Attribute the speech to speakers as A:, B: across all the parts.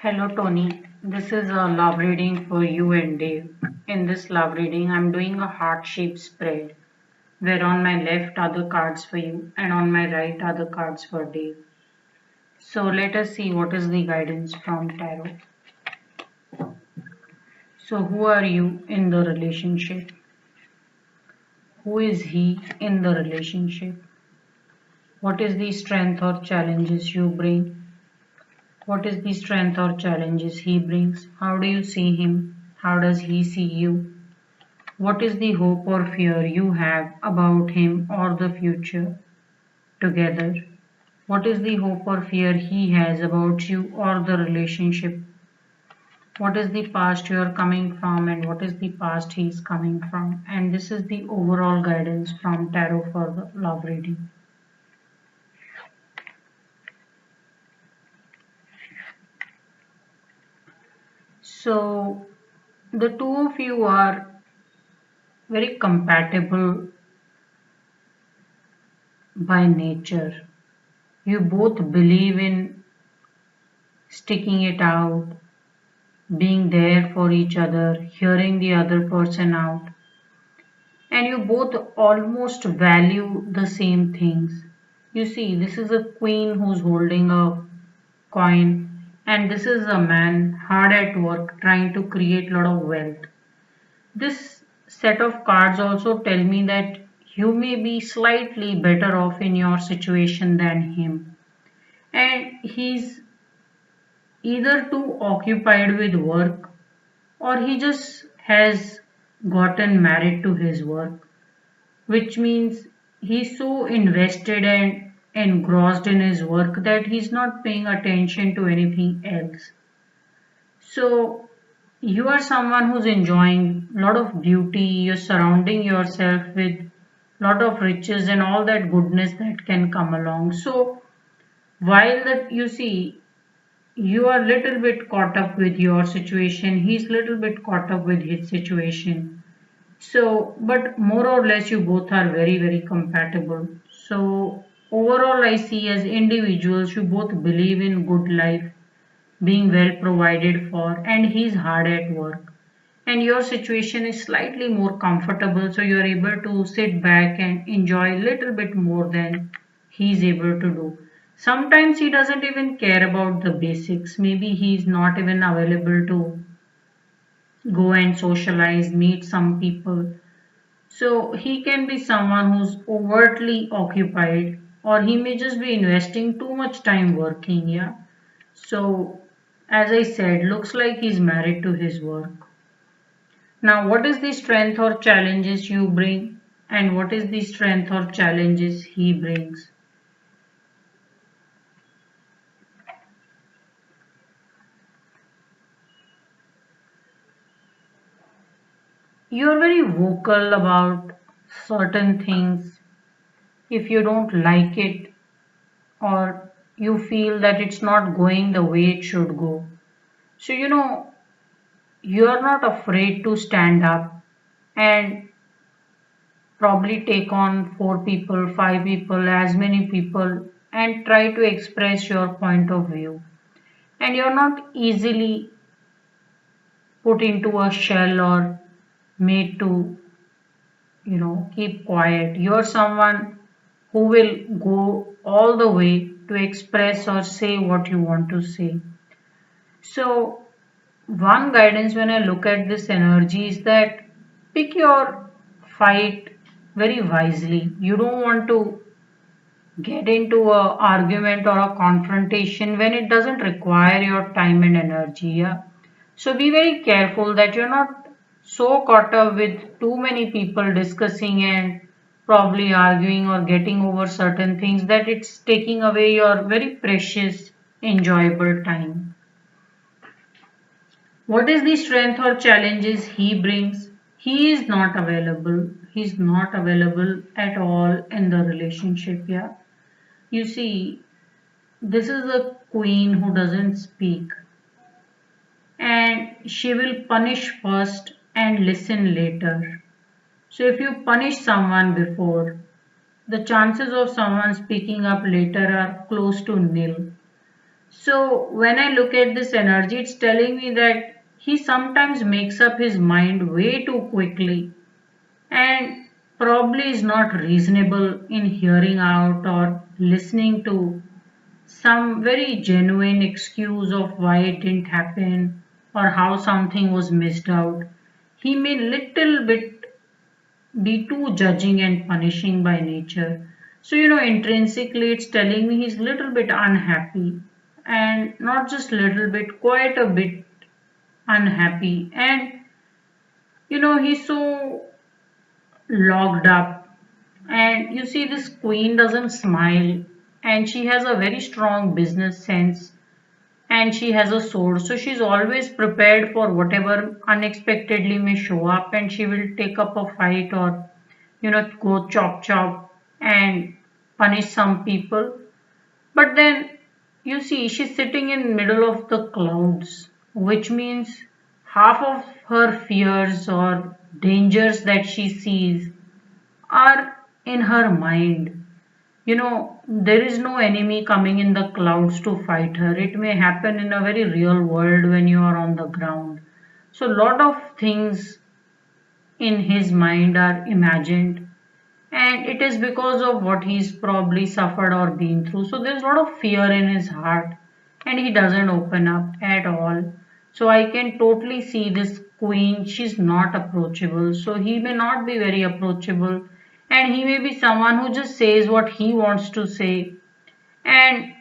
A: Hello Tony, this is a love reading for you and Dave. In this love reading, I'm doing a heart-shaped spread where on my left are the cards for you and on my right are the cards for Dave. So let us see what is the guidance from Tarot. So who are you in the relationship? Who is he in the relationship? What is the strength or challenges you bring? What is the strength or challenges he brings? How do you see him? How does he see you? What is the hope or fear you have about him or the future together? What is the hope or fear he has about you or the relationship? What is the past you are coming from and what is the past he is coming from? And this is the overall guidance from Tarot for the love reading. So, the two of you are very compatible by nature. You both believe in sticking it out, being there for each other, hearing the other person out, and you both almost value the same things. You see, this is a queen who's holding a coin, and this is a man hard at work trying to create a lot of wealth. This set of cards also tell me that you may be slightly better off in your situation than him, and he's either too occupied with work or he just has gotten married to his work, which means he's so invested and engrossed in his work that he's not paying attention to anything else. So, you are someone who's enjoying a lot of beauty, you're surrounding yourself with a lot of riches and all that goodness that can come along. So, while that you see you are little bit caught up with your situation, he's little bit caught up with his situation. So but more or less you both are very compatible. So overall I see as individuals you both believe in good life, being well provided for, and he's hard at work and your situation is slightly more comfortable, so you're able to sit back and enjoy a little bit more than he's able to do. Sometimes he doesn't even care about the basics. Maybe he's not even available to go and socialize, meet some people. So he can be someone who's overtly occupied, or he may just be investing too much time working, yeah. So as I said, looks like he's married to his work. Now, what is the strength or challenges you bring, and what is the strength or challenges he brings? You're very vocal about certain things. If you don't like it or you feel that it's not going the way it should go. So, you're not afraid to stand up and probably take on four people, five people, as many people, and try to express your point of view. And you're not easily put into a shell or made to, keep quiet. You're someone who will go all the way to express or say what you want to say. So, one guidance when I look at this energy is that pick your fight very wisely. You don't want to get into a argument or a confrontation when it doesn't require your time and energy, yeah. So be very careful that you're not so caught up with too many people discussing and probably arguing or getting over certain things that it's taking away your very precious enjoyable time. What is the strength or challenges he brings? He is not available. He's not available at all in the relationship, yeah. You see, this is a queen who doesn't speak, and she will punish first and listen later. So, if you punish someone before, the chances of someone speaking up later are close to nil. So when I look at this energy, it's telling me that he sometimes makes up his mind way too quickly and probably is not reasonable in hearing out or listening to some very genuine excuse of why it didn't happen or how something was missed out. He may little bit be too judging and punishing by nature. So, intrinsically it's telling me he's a little bit unhappy, and not just little bit, quite a bit unhappy. And, he's so locked up. And you see, this queen doesn't smile, and she has a very strong business sense, and she has a sword. So she's always prepared for whatever unexpectedly may show up, and she will take up a fight or go chop chop and punish some people. But then you see, she's sitting in middle of the clouds, which means half of her fears or dangers that she sees are in her mind. There is no enemy coming in the clouds to fight her. It may happen in a very real world when you are on the ground. So a lot of things in his mind are imagined, and it is because of what he's probably suffered or been through. So there's a lot of fear in his heart, and he doesn't open up at all. So I can totally see this queen, she's not approachable. So he may not be very approachable, and he may be someone who just says what he wants to say, and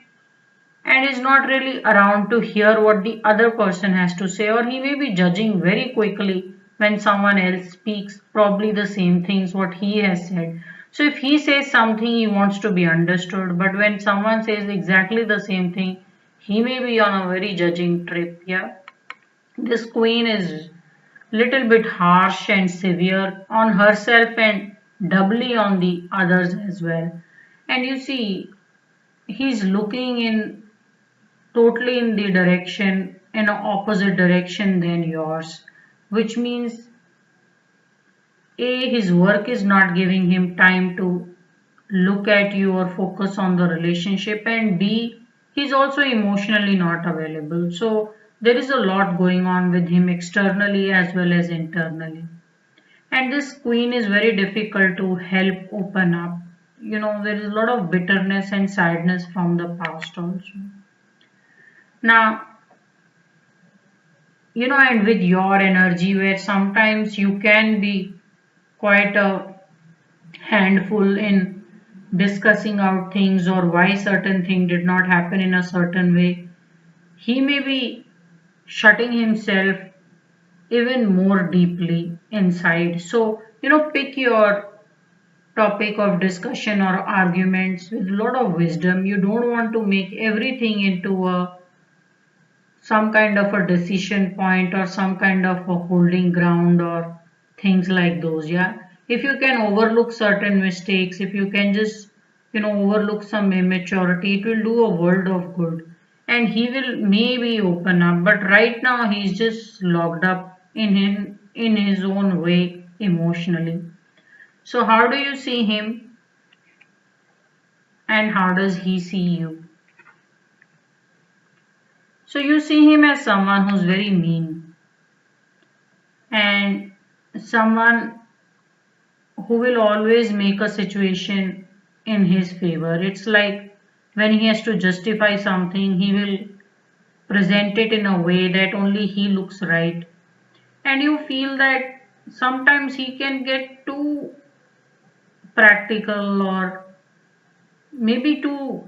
A: is not really around to hear what the other person has to say, or he may be judging very quickly when someone else speaks probably the same things what he has said. So if he says something, he wants to be understood, but when someone says exactly the same thing, he may be on a very judging trip. Yeah, this queen is little bit harsh and severe on herself and doubly on the others as well. And you see, he's looking in totally in the direction, in an opposite direction than yours, which means A, his work is not giving him time to look at you or focus on the relationship, and B, he's also emotionally not available. So there is a lot going on with him externally as well as internally. And this queen is very difficult to help open up. There is a lot of bitterness and sadness from the past also. Now, and with your energy, where sometimes you can be quite a handful in discussing out things or why certain thing did not happen in a certain way, he may be shutting himself even more deeply inside. So, pick your topic of discussion or arguments with a lot of wisdom. You don't want to make everything into a some kind of a decision point or some kind of a holding ground or things like those. Yeah, if you can overlook certain mistakes, if you can just overlook some immaturity, it will do a world of good, and he will maybe open up. But right now he's just locked up in his own way emotionally. So how do you see him, and how does he see you? So you see him as someone who's very mean, and someone who will always make a situation in his favor. It's like when he has to justify something, he will present it in a way that only he looks right. And you feel that sometimes he can get too practical or maybe too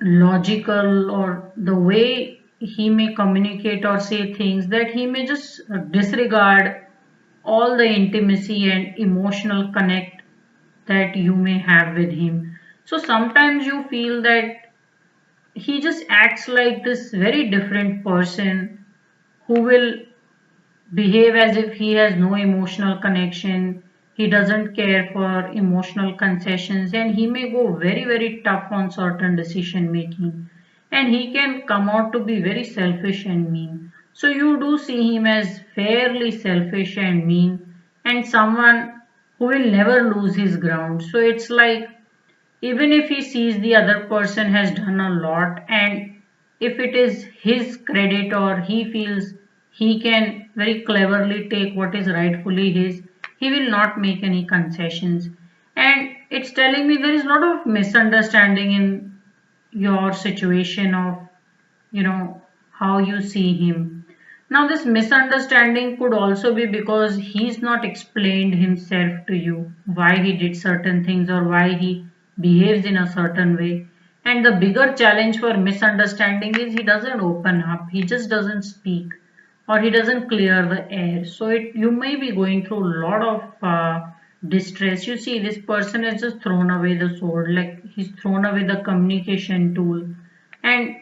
A: logical, or the way he may communicate or say things, that he may just disregard all the intimacy and emotional connect that you may have with him. So sometimes you feel that he just acts like this very different person who will behave as if he has no emotional connection. He doesn't care for emotional concessions, and he may go very, very tough on certain decision making. And he can come out to be very selfish and mean. So you do see him as fairly selfish and mean, and someone who will never lose his ground. So it's like even if he sees the other person has done a lot, and if it is his credit or he feels he can very cleverly take what is rightfully his, he will not make any concessions. And it's telling me there is a lot of misunderstanding in your situation of, how you see him. Now this misunderstanding could also be because he's not explained himself to you why he did certain things or why he behaves in a certain way. And the bigger challenge for misunderstanding is he doesn't open up, he just doesn't speak, or he doesn't clear the air. So you may be going through a lot of distress. You see, this person has just thrown away the sword, like he's thrown away the communication tool, and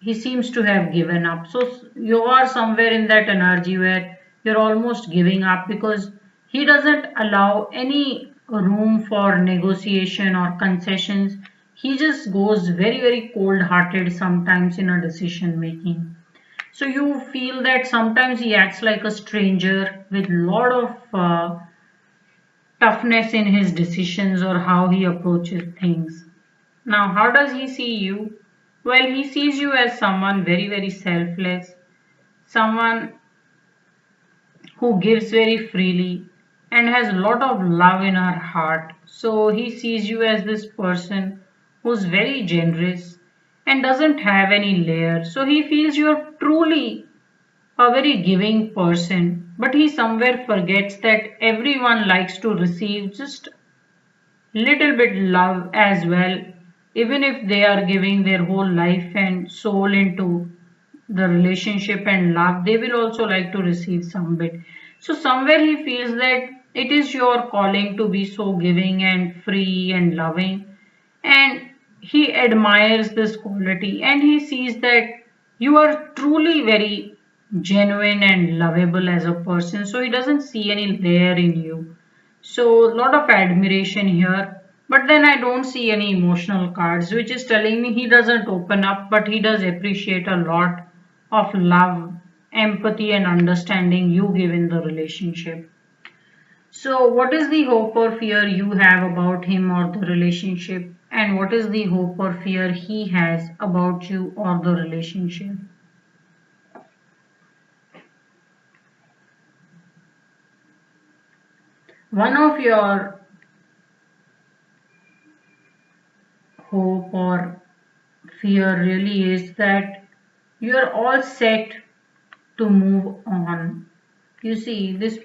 A: he seems to have given up. So you are somewhere in that energy where you're almost giving up because he doesn't allow any room for negotiation or concessions. He just goes very, very cold hearted sometimes in a decision making. So you feel that sometimes he acts like a stranger with a lot of toughness in his decisions or how he approaches things. Now, how does he see you? Well, he sees you as someone very, very selfless, someone who gives very freely and has a lot of love in her heart. So he sees you as this person who's very generous and doesn't have any layer. So he feels you're truly a very giving person, but he somewhere forgets that everyone likes to receive just little bit love as well, even if they are giving their whole life and soul into the relationship and love, they will also like to receive some bit. So somewhere he feels that it is your calling to be so giving and free and loving, and he admires this quality and he sees that you are truly very genuine and lovable as a person. So he doesn't see any layer in you. So a lot of admiration here, but then I don't see any emotional cards, which is telling me he doesn't open up, but he does appreciate a lot of love, empathy and understanding you give in the relationship. So what is the hope or fear you have about him or the relationship, and what is the hope or fear he has about you or the relationship? One of your hope or fear really is that you're all set to move on. You see, this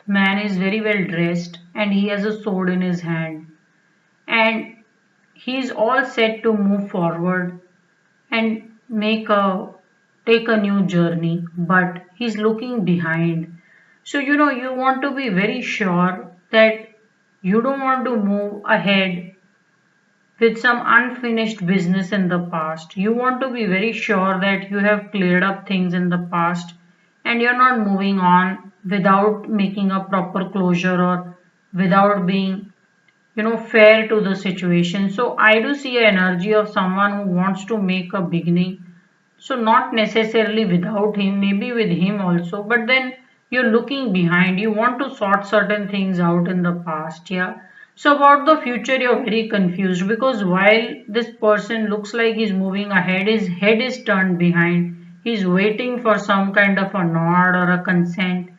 A: man is very well dressed and he has a sword in his hand, and he's all set to move forward and take a new journey, but he's looking behind. So you want to be very sure that you don't want to move ahead with some unfinished business in the past. You want to be very sure that you have cleared up things in the past and you're not moving on without making a proper closure or without being, fair to the situation. So I do see an energy of someone who wants to make a beginning, so not necessarily without him, maybe with him also, but then you're looking behind. You want to sort certain things out in the past, yeah. So about the future, you're very confused because while this person looks like he's moving ahead, his head is turned behind. He's waiting for some kind of a nod or a consent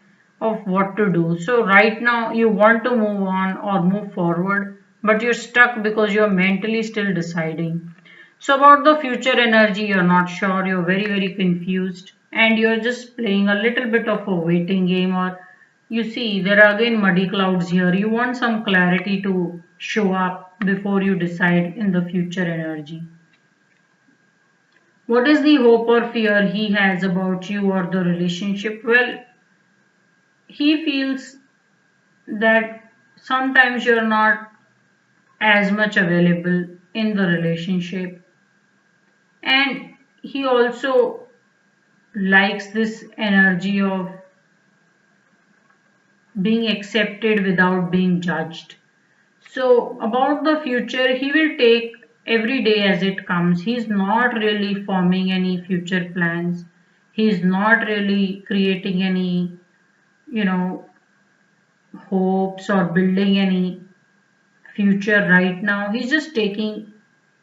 A: of what to do. So right now you want to move on or move forward, but you're stuck because you're mentally still deciding. So about the future energy, you're not sure, you're very, very confused, and you're just playing a little bit of a waiting game. Or you see, there are again muddy clouds here. You want some clarity to show up before you decide in the future energy. What is the hope or fear he has about you or the relationship? Well, he feels that sometimes you're not as much available in the relationship, and he also likes this energy of being accepted without being judged. So, about the future, he will take every day as it comes. He's not really forming any future plans. He's not really creating any, you know, hopes or building any future right now. He's just taking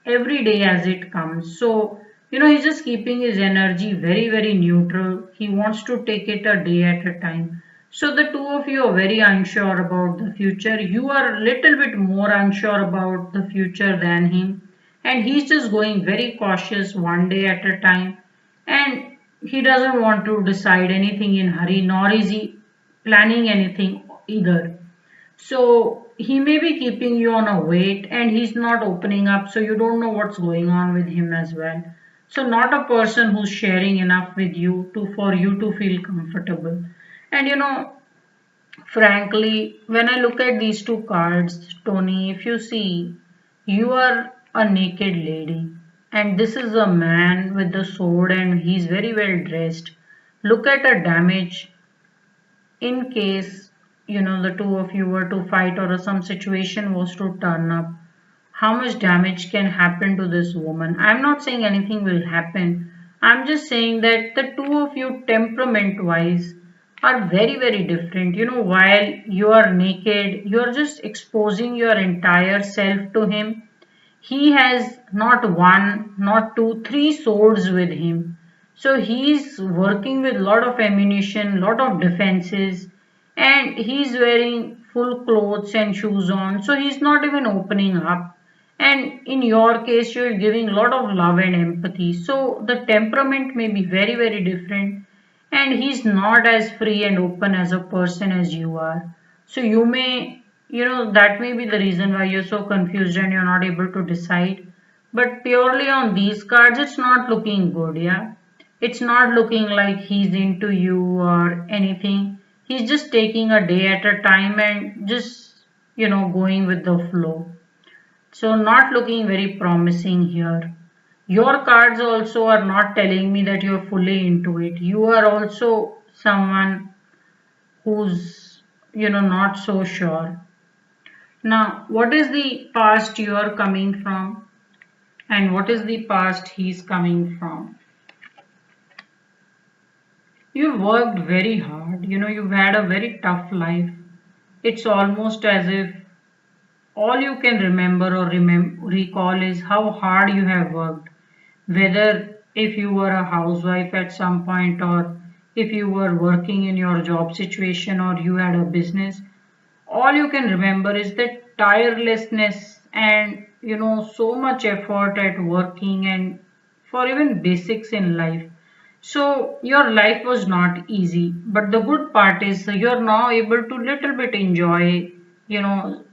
A: every day as it comes. So, he's just keeping his energy very, very neutral. He wants to take it a day at a time. So the two of you are very unsure about the future. You are a little bit more unsure about the future than him. And he's just going very cautious one day at a time. And he doesn't want to decide anything in hurry, nor is he planning anything either. So he may be keeping you on a wait and he's not opening up, so you don't know what's going on with him as well. So not a person who's sharing enough with you to for you to feel comfortable. And frankly, when I look at these two cards, Tony, if you see, you are a naked lady and this is a man with the sword and he's very well dressed. Look at a damage in case the two of you were to fight or some situation was to turn up. How much damage can happen to this woman? I'm not saying anything will happen. I'm just saying that the two of you temperament wise are very very different. While you are naked, you're just exposing your entire self to him. He has not one, not two, three swords with him. So he's working with lot of ammunition, lot of defenses, and he's wearing full clothes and shoes on. So he's not even opening up. And in your case, you're giving lot of love and empathy. So the temperament may be very, very different. And he's not as free and open as a person as you are. So that may be the reason why you're so confused and you're not able to decide. But purely on these cards, it's not looking good, yeah. It's not looking like he's into you or anything. He's just taking a day at a time and just, going with the flow. So not looking very promising here. Your cards also are not telling me that you're fully into it. You are also someone who's, not so sure. Now, what is the past you're coming from and what is the past he's coming from? You've worked very hard. You've had a very tough life. It's almost as if all you can remember or recall is how hard you have worked. Whether if you were a housewife at some point or if you were working in your job situation or you had a business, all you can remember is that tirelessness and so much effort at working and for even basics in life. So your life was not easy, but the good part is you're now able to little bit enjoy, you know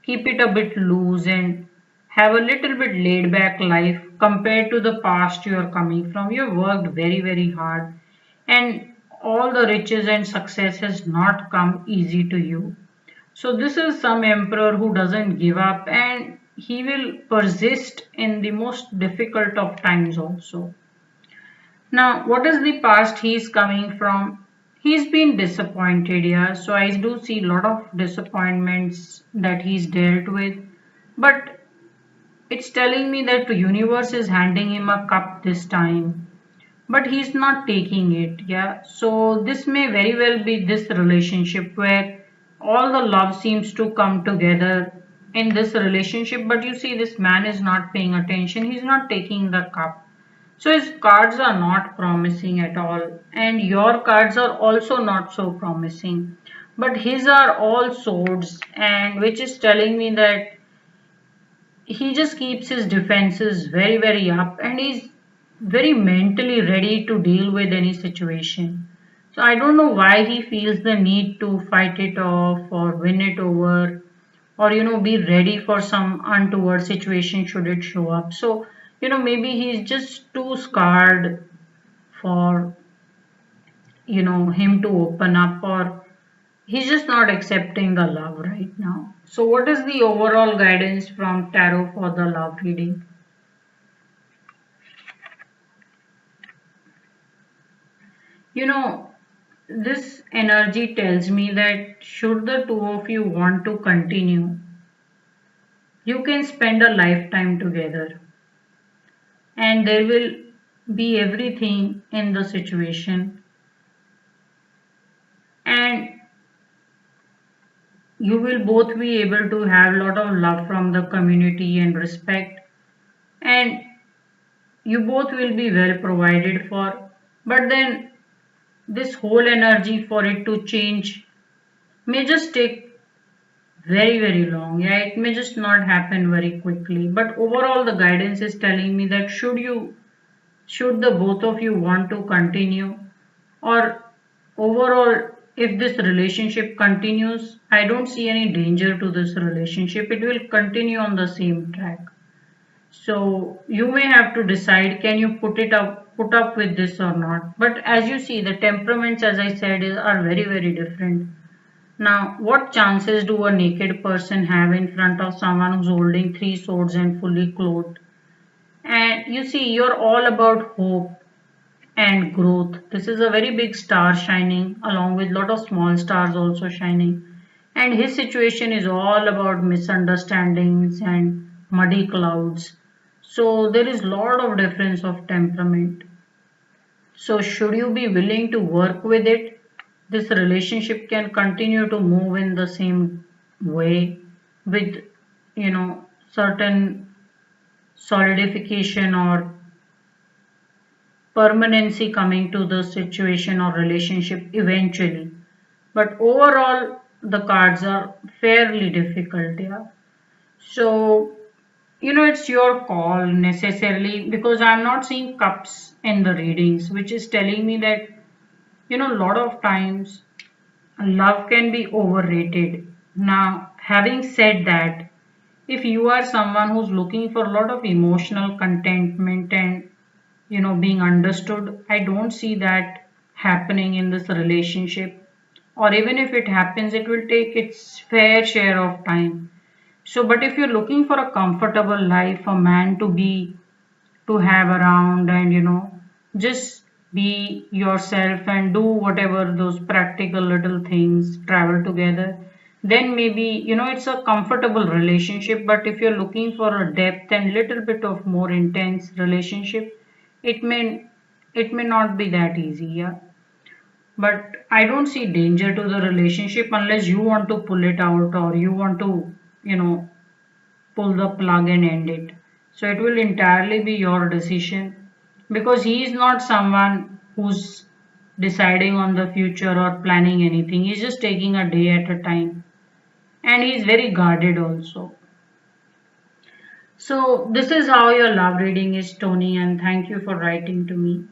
A: keep it a bit loose and have a little bit laid back life compared to the past you are coming from. You worked very, very hard and all the riches and success has not come easy to you. So this is some emperor who doesn't give up and he will persist in the most difficult of times also. Now, what is the past he's coming from? He's been disappointed, yeah. So I do see a lot of disappointments that he's dealt with. But it's telling me that the universe is handing him a cup this time. But he's not taking it, yeah. So this may very well be this relationship where all the love seems to come together in this relationship. But you see, this man is not paying attention. He's not taking the cup. So his cards are not promising at all, and your cards are also not so promising. But his are all swords, and which is telling me that he just keeps his defenses very, very up, and he's very mentally ready to deal with any situation. So I don't know why he feels the need to fight it off or win it over or be ready for some untoward situation should it show up. So maybe he's just too scarred for him to open up, or he's just not accepting the love right now. So what is the overall guidance from tarot for the love reading? you know this energy tells me that should the two of you want to continue, you can spend a lifetime together and there will be everything in the situation. And You will both be able to have a lot of love from the community and respect, and you both will be well provided for. But then this whole energy for it to change may just take very long. Yeah, it may just not happen very quickly. But overall, the guidance is telling me that should the both of you want to continue, or overall, if this relationship continues, I don't see any danger to this relationship. It will continue on the same track. So you may have to decide, can you put up with this or not. But as you see, the temperaments, as I said, are very different. Now, what chances do a naked person have in front of someone who's holding three swords and fully clothed? And you see, you're all about hope and growth. This is a very big star shining along with lot of small stars also shining. And his situation is all about misunderstandings and muddy clouds. So there is lot of difference of temperament. So should you be willing to work with it? This relationship can continue to move in the same way with, certain solidification or permanency coming to the situation or relationship eventually. But overall, the cards are fairly difficult, yeah. So, it's your call necessarily, because I'm not seeing cups in the readings, which is telling me that, a lot of times love can be overrated. Now, having said that, if you are someone who's looking for a lot of emotional contentment and being understood, I don't see that happening in this relationship. Or even if it happens, it will take its fair share of time. So, but if you're looking for a comfortable life, a man to have around, and just be yourself and do whatever those practical little things, travel together, then maybe it's a comfortable relationship. But if you're looking for a depth and little bit of more intense relationship, it may it may not be that easy, yeah. But I don't see danger to the relationship unless you want to pull it out, or you want to you know pull the plug and end it. So it will entirely be your decision, because he is not someone who's deciding on the future or planning anything. He's just taking a day at a time, and he's very guarded also. So this is how your love reading is, Tony, and thank you for writing to me.